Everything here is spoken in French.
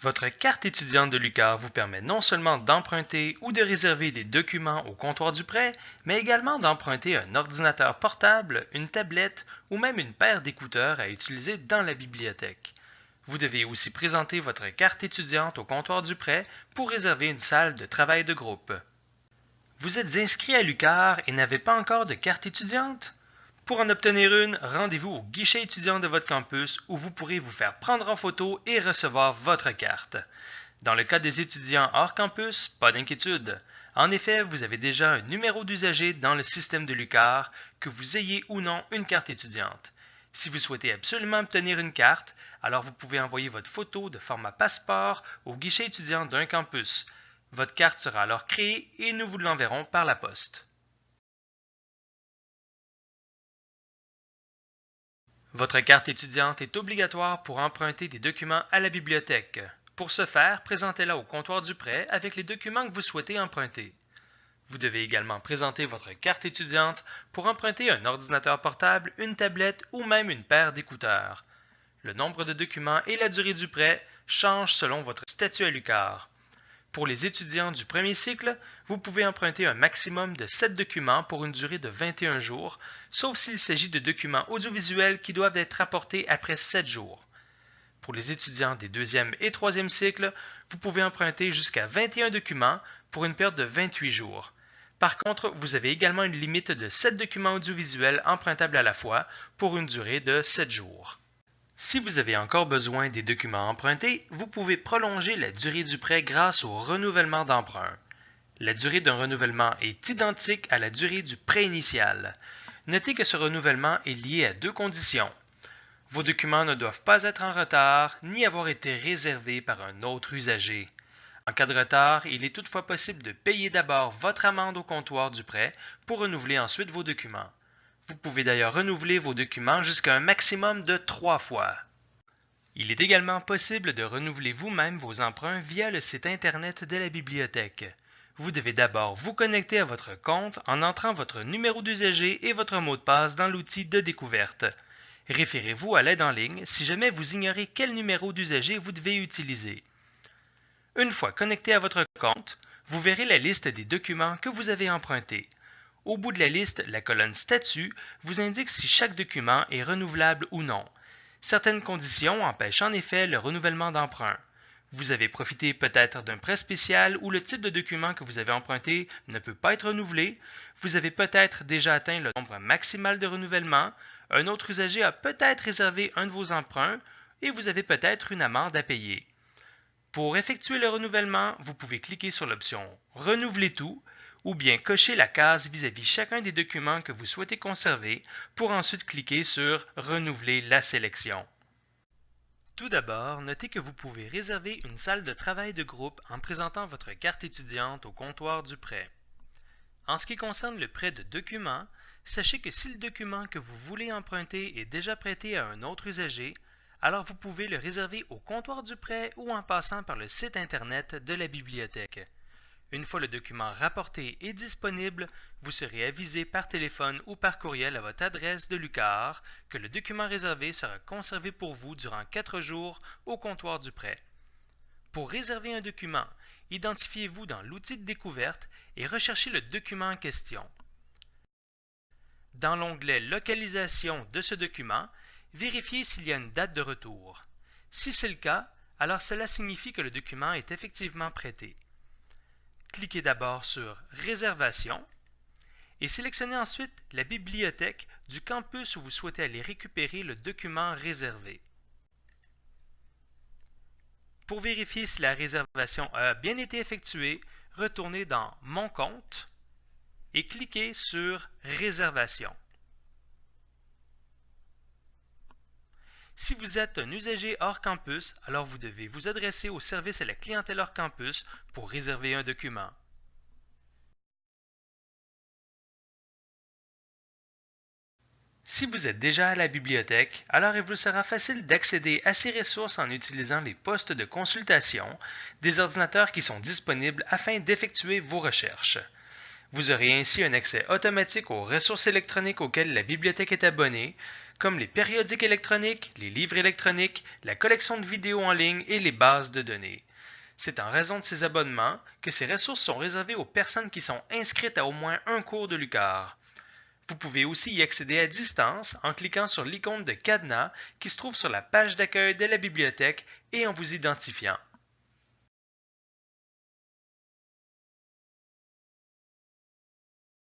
Votre carte étudiante de l'UQAR vous permet non seulement d'emprunter ou de réserver des documents au comptoir du prêt, mais également d'emprunter un ordinateur portable, une tablette ou même une paire d'écouteurs à utiliser dans la bibliothèque. Vous devez aussi présenter votre carte étudiante au comptoir du prêt pour réserver une salle de travail de groupe. Vous êtes inscrit à l'UQAR et n'avez pas encore de carte étudiante? Pour en obtenir une, rendez-vous au guichet étudiant de votre campus où vous pourrez vous faire prendre en photo et recevoir votre carte. Dans le cas des étudiants hors campus, pas d'inquiétude. En effet, vous avez déjà un numéro d'usager dans le système de l'UQAR, que vous ayez ou non une carte étudiante. Si vous souhaitez absolument obtenir une carte, alors vous pouvez envoyer votre photo de format passeport au guichet étudiant d'un campus. Votre carte sera alors créée et nous vous l'enverrons par la poste. Votre carte étudiante est obligatoire pour emprunter des documents à la bibliothèque. Pour ce faire, présentez-la au comptoir du prêt avec les documents que vous souhaitez emprunter. Vous devez également présenter votre carte étudiante pour emprunter un ordinateur portable, une tablette ou même une paire d'écouteurs. Le nombre de documents et la durée du prêt changent selon votre statut à l'UQAR. Pour les étudiants du premier cycle, vous pouvez emprunter un maximum de 7 documents pour une durée de 21 jours, sauf s'il s'agit de documents audiovisuels qui doivent être rapportés après 7 jours. Pour les étudiants des deuxième et troisième cycles, vous pouvez emprunter jusqu'à 21 documents pour une période de 28 jours. Par contre, vous avez également une limite de 7 documents audiovisuels empruntables à la fois pour une durée de 7 jours. Si vous avez encore besoin des documents empruntés, vous pouvez prolonger la durée du prêt grâce au renouvellement d'emprunt. La durée d'un renouvellement est identique à la durée du prêt initial. Notez que ce renouvellement est lié à deux conditions. Vos documents ne doivent pas être en retard ni avoir été réservés par un autre usager. En cas de retard, il est toutefois possible de payer d'abord votre amende au comptoir du prêt pour renouveler ensuite vos documents. Vous pouvez d'ailleurs renouveler vos documents jusqu'à un maximum de 3 fois. Il est également possible de renouveler vous-même vos emprunts via le site Internet de la bibliothèque. Vous devez d'abord vous connecter à votre compte en entrant votre numéro d'usager et votre mot de passe dans l'outil de découverte. Référez-vous à l'aide en ligne si jamais vous ignorez quel numéro d'usager vous devez utiliser. Une fois connecté à votre compte, vous verrez la liste des documents que vous avez empruntés. Au bout de la liste, la colonne Statut vous indique si chaque document est renouvelable ou non. Certaines conditions empêchent en effet le renouvellement d'emprunt. Vous avez profité peut-être d'un prêt spécial où le type de document que vous avez emprunté ne peut pas être renouvelé. Vous avez peut-être déjà atteint le nombre maximal de renouvellement. Un autre usager a peut-être réservé un de vos emprunts et vous avez peut-être une amende à payer. Pour effectuer le renouvellement, vous pouvez cliquer sur l'option « Renouveler tout » ou bien cocher la case vis-à-vis chacun des documents que vous souhaitez conserver pour ensuite cliquer sur « Renouveler la sélection ». Tout d'abord, notez que vous pouvez réserver une salle de travail de groupe en présentant votre carte étudiante au comptoir du prêt. En ce qui concerne le prêt de documents, sachez que si le document que vous voulez emprunter est déjà prêté à un autre usager, alors vous pouvez le réserver au comptoir du prêt ou en passant par le site Internet de la bibliothèque. Une fois le document rapporté et disponible, vous serez avisé par téléphone ou par courriel à votre adresse de l'UQAR que le document réservé sera conservé pour vous durant 4 jours au comptoir du prêt. Pour réserver un document, identifiez-vous dans l'outil de découverte et recherchez le document en question. Dans l'onglet Localisation de ce document, vérifiez s'il y a une date de retour. Si c'est le cas, alors cela signifie que le document est effectivement prêté. Cliquez d'abord sur Réservation et sélectionnez ensuite la bibliothèque du campus où vous souhaitez aller récupérer le document réservé. Pour vérifier si la réservation a bien été effectuée, retournez dans Mon compte et cliquez sur Réservation. Si vous êtes un usager hors campus, alors vous devez vous adresser au service à la clientèle hors campus pour réserver un document. Si vous êtes déjà à la bibliothèque, alors il vous sera facile d'accéder à ces ressources en utilisant les postes de consultation, des ordinateurs qui sont disponibles afin d'effectuer vos recherches. Vous aurez ainsi un accès automatique aux ressources électroniques auxquelles la bibliothèque est abonnée, comme les périodiques électroniques, les livres électroniques, la collection de vidéos en ligne et les bases de données. C'est en raison de ces abonnements que ces ressources sont réservées aux personnes qui sont inscrites à au moins un cours de l'UQAR. Vous pouvez aussi y accéder à distance en cliquant sur l'icône de cadenas qui se trouve sur la page d'accueil de la bibliothèque et en vous identifiant.